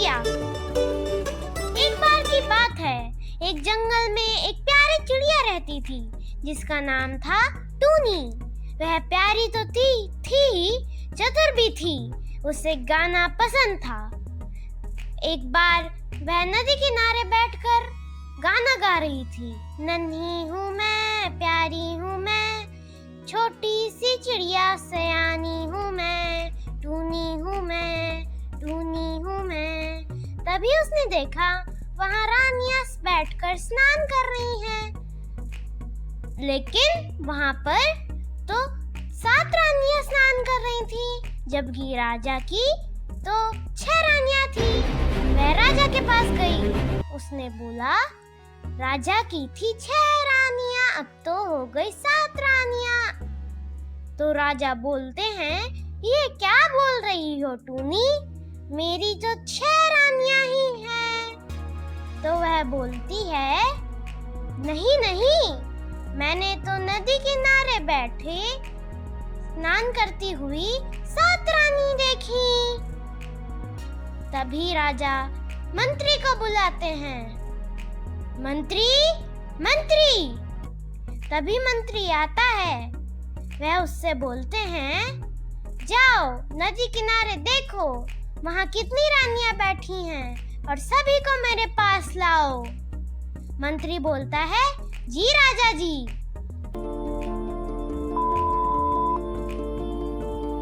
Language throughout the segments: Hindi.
चिड़िया। एक बार की बात है, एक जंगल में एक प्यारी चिड़िया रहती थी जिसका नाम था टूनी। वह प्यारी तो थी, चतुर भी थी। उसे गाना पसंद था। एक बार वह नदी किनारे बैठकर गाना गा रही थी। नन्ही हूँ मैं, प्यारी हूँ मैं, छोटी सी चिड़िया सयानी हूँ मैं, टूनी हूँ मैं, टूनी हूँ मैं। तभी उसने देखा वहाँ रानियां बैठकर स्नान कर रही हैं। लेकिन वहाँ पर तो 7 रानियां स्नान कर रही थी, जबकि राजा की तो 6 रानियां थी। वह राजा के पास गई। उसने बोला, राजा की थी 6 रानियां, अब तो हो गई 7 रानियां। तो राजा बोलते हैं, ये क्या बोल रही हो टूनी, मेरी तो 6 रानियां ही हैं। तो वह बोलती है, नहीं नहीं, मैंने तो नदी किनारे बैठे स्नान करती हुई 7 रानी देखी। तभी राजा मंत्री को बुलाते हैं। मंत्री, मंत्री। तभी मंत्री आता है। वह उससे बोलते हैं, जाओ नदी किनारे देखो, वहाँ कितनी रानियां बैठी हैं और सभी को मेरे पास लाओ। मंत्री बोलता है, जी राजा जी।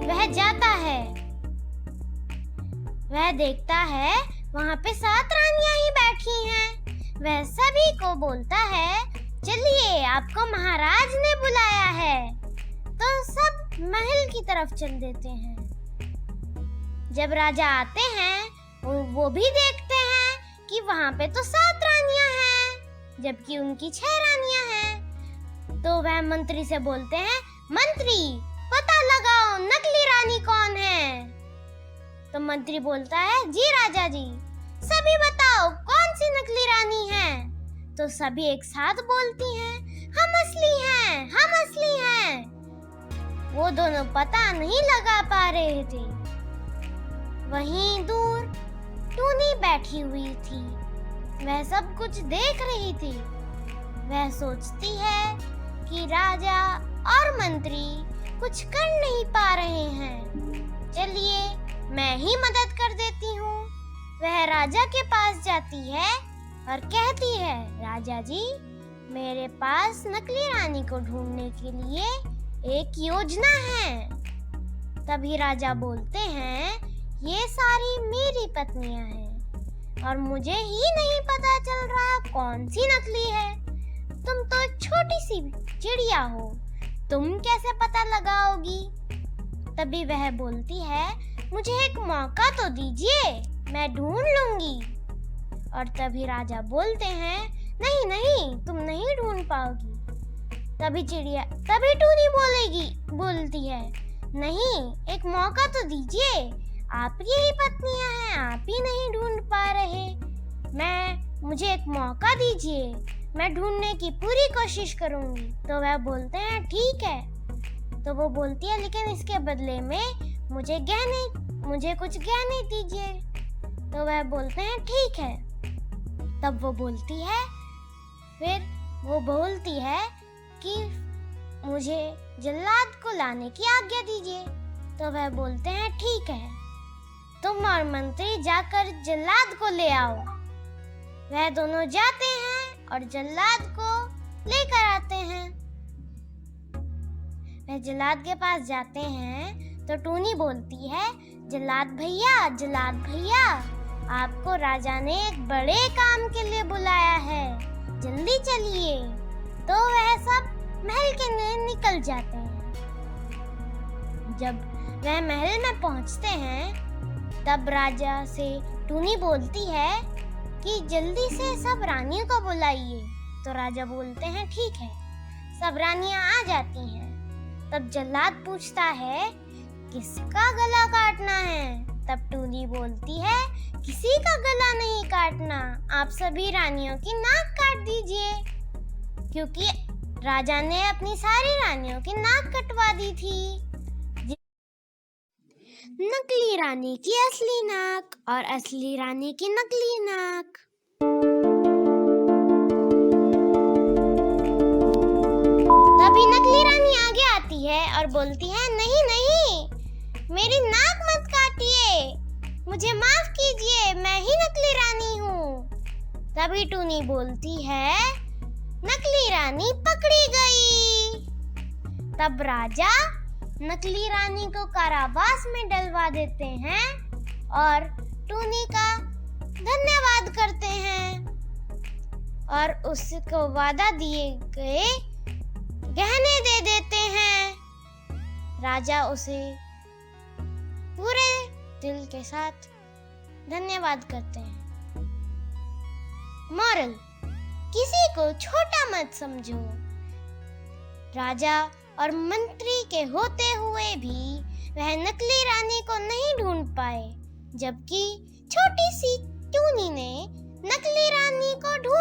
वह जाता है। वह देखता है वहाँ पे 7 रानियां ही बैठी हैं। वह सभी को बोलता है, चलिए आपको महाराज ने बुलाया है। तो सब महल की तरफ चल देते हैं। जब राजा आते हैं वो भी देखते हैं कि वहाँ पे तो 7 रानियां हैं, जबकि उनकी 6 रानियां हैं। तो वह मंत्री से बोलते हैं, मंत्री पता लगाओ नकली रानी कौन है। तो मंत्री बोलता है, जी राजा जी, सभी बताओ कौन सी नकली रानी है। तो सभी एक साथ बोलती हैं, हम असली हैं, हम असली हैं। वो दोनों पता नहीं लगा पा रहे थे। वहीं दूर टूनी बैठी हुई थी। वह सब कुछ देख रही थी। वह सोचती है कि राजा और मंत्री कुछ कर नहीं पा रहे हैं। चलिए मैं ही मदद कर देती हूँ। वह राजा के पास जाती है और कहती है, राजा जी, मेरे पास नकली रानी को ढूंढने के लिए एक योजना है। तभी राजा बोलते हैं, ये सारी मेरी पत्नियां हैं और मुझे ही नहीं पता चल रहा कौन सी नकली है। तुम तो एक छोटी सी चिड़िया हो, तुम कैसे पता लगाओगी। तभी वह बोलती है, मुझे एक मौका तो दीजिए, मैं ढूंढ लूंगी। और तभी राजा बोलते हैं, नहीं नहीं, तुम नहीं ढूंढ पाओगी। तभी टूनी बोलती है, नहीं, एक मौका तो दीजिए, आप ही पत्नियां हैं, आप ही नहीं ढूंढ पा रहे। मुझे एक मौका दीजिए, मैं ढूंढने की पूरी कोशिश करूंगी। तो वह बोलते हैं, ठीक है। तो वो बोलती है, लेकिन इसके बदले में मुझे कुछ गहने दीजिए। तो वह बोलते हैं, ठीक है। तब वो बोलती है कि मुझे जल्लाद को लाने की आज्ञा दीजिए। तो वह बोलते हैं, ठीक है, तुम और मंत्री जाकर जल्लाद को ले आओ। वह दोनों जाते हैं और जल्लाद को लेकर आते हैं। वह जल्लाद के पास जाते हैं तो टूनी बोलती है, जल्लाद भैया, आपको राजा ने एक बड़े काम के लिए बुलाया है, जल्दी चलिए। तो वह सब महल के लिए निकल जाते हैं। जब वह महल में पहुंचते हैं, तब राजा से टूनी बोलती है कि जल्दी से सब रानियों को बुलाइए। तो राजा बोलते हैं, ठीक है। सब रानियां आ जाती हैं। तब जल्लाद पूछता है, किसका गला काटना है। तब टूनी बोलती है, किसी का गला नहीं काटना, आप सभी रानियों की नाक काट दीजिए, क्योंकि राजा ने अपनी सारी रानियों की नाक कटवा दी थी। नकली रानी की असली नाक और असली रानी की नकली नाक। तभी नकली रानी आगे आती है और बोलती है, नहीं नहीं, मेरी नाक मत काटिए, मुझे माफ कीजिए, मैं ही नकली रानी हूँ। तभी टूनी बोलती है, नकली रानी पकड़ी गई। तब राजा नकली रानी को कारावास में डलवा देते हैं और टूनी का धन्यवाद करते हैं और उसको वादा दिए गए गहने दे देते हैं। राजा उसे पूरे दिल के साथ धन्यवाद करते हैं। मॉरल: किसी को छोटा मत समझो। राजा और मंत्री के होते हुए भी वह नकली रानी को नहीं ढूंढ पाए, जबकि छोटी सी टूनी ने नकली रानी को ढूंढ